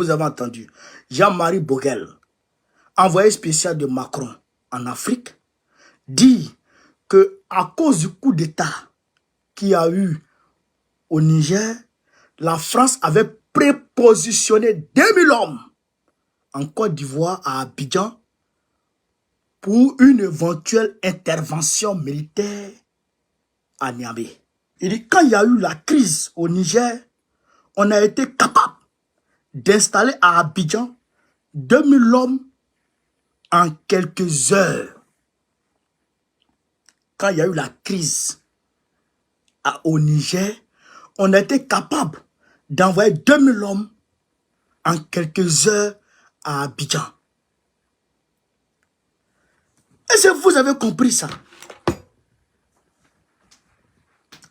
Vous avez entendu, Jean-Marie Boguel, envoyé spécial de Macron en Afrique, dit que à cause du coup d'État qu'il y a eu au Niger, la France avait prépositionné 2000 hommes en Côte d'Ivoire, à Abidjan, pour une éventuelle intervention militaire à Niamey. Il dit, quand il y a eu la crise au Niger, on a été capable d'installer à Abidjan 2000 hommes en quelques heures. Quand il y a eu la crise au Niger, on a été capable d'envoyer 2000 hommes en quelques heures à Abidjan. Est-ce que vous avez compris ça?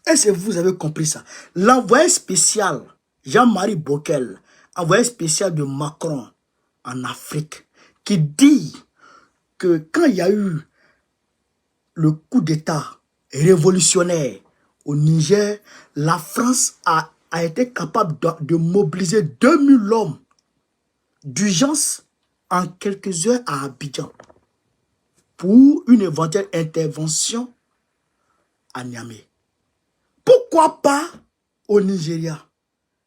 Est-ce que vous avez compris ça? L'envoyé spécial, Jean-Marie Boguel, envoyé spécial de Macron en Afrique, qui dit que quand il y a eu le coup d'État révolutionnaire au Niger, la France a été capable de mobiliser 2000 hommes d'urgence en quelques heures à Abidjan pour une éventuelle intervention à Niamey. Pourquoi pas au Nigeria,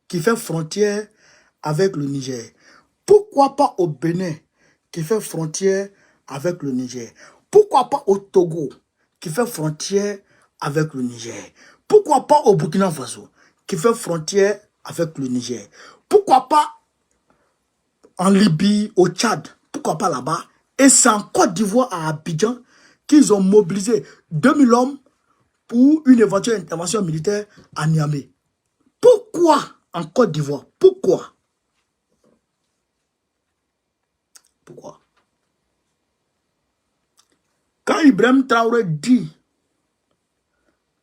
qui fait frontière avec le Niger? Pourquoi pas au Bénin, qui fait frontière avec le Niger? Pourquoi pas au Togo, qui fait frontière avec le Niger? Pourquoi pas au Burkina Faso, qui fait frontière avec le Niger? Pourquoi pas en Libye, au Tchad? Pourquoi pas là-bas? Et c'est en Côte d'Ivoire, à Abidjan, qu'ils ont mobilisé 2000 hommes pour une éventuelle intervention militaire à Niamey. Pourquoi en Côte d'Ivoire? Pourquoi? Pourquoi? Quand Ibrahim Traoré dit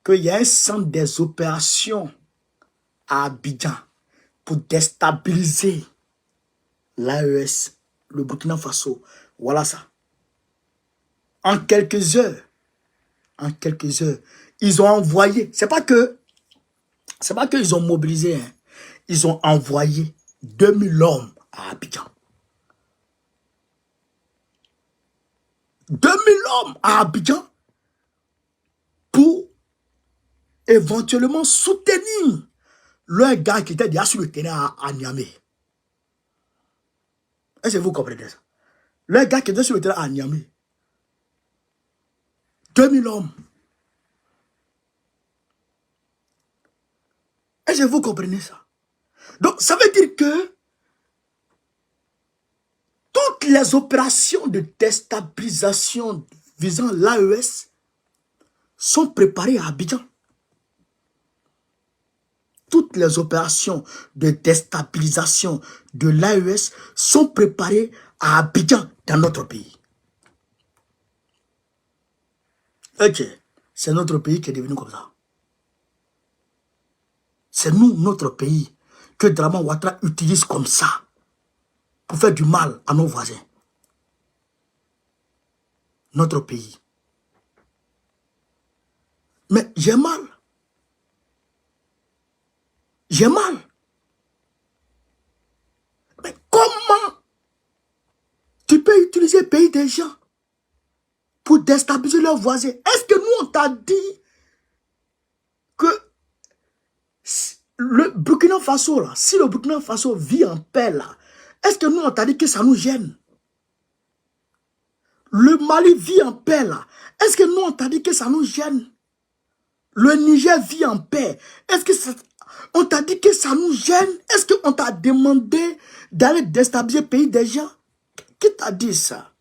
qu'il y a un centre des opérations à Abidjan pour déstabiliser l'AES, le Burkina Faso, voilà ça. En quelques heures, ils ont envoyé, c'est pas qu'ils ont mobilisé, hein, ils ont envoyé 2000 hommes à Abidjan. 2000 hommes à Abidjan pour éventuellement soutenir leur gars qui était déjà sur le terrain à Niamey. Est-ce que vous comprenez ça? Leur gars qui était sur le terrain à Niamey. 2000 hommes. Est-ce que vous comprenez ça? Donc, ça veut dire que toutes les opérations de déstabilisation visant l'AES sont préparées à Abidjan. Toutes les opérations de déstabilisation de l'AES sont préparées à Abidjan, dans notre pays. Ok, c'est notre pays qui est devenu comme ça. C'est nous, notre pays, que Draman Ouattara utilise comme ça pour faire du mal à nos voisins. Notre pays. Mais j'ai mal. J'ai mal. Mais comment tu peux utiliser le pays des gens pour déstabiliser leurs voisins? Est-ce que nous, on t'a dit que le Burkina Faso, là, si le Burkina Faso vit en paix, là, est-ce que nous, on t'a dit que ça nous gêne? Le Mali vit en paix, là. Est-ce que nous, on t'a dit que ça nous gêne? Le Niger vit en paix. Est-ce que on t'a dit que ça nous gêne? Est-ce qu'on t'a demandé d'aller déstabiliser le pays des gens? Qui t'a dit ça?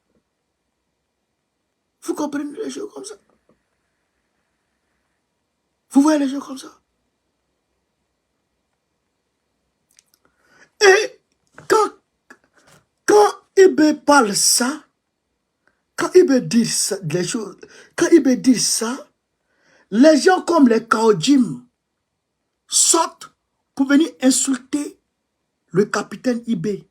Vous comprenez les choses comme ça? Vous voyez les choses comme ça? Et quand Ibe parle ça, quand Ibe dit ça, les choses, quand Ibe dit ça, les gens comme les Kaodjim sortent pour venir insulter le capitaine Ibe.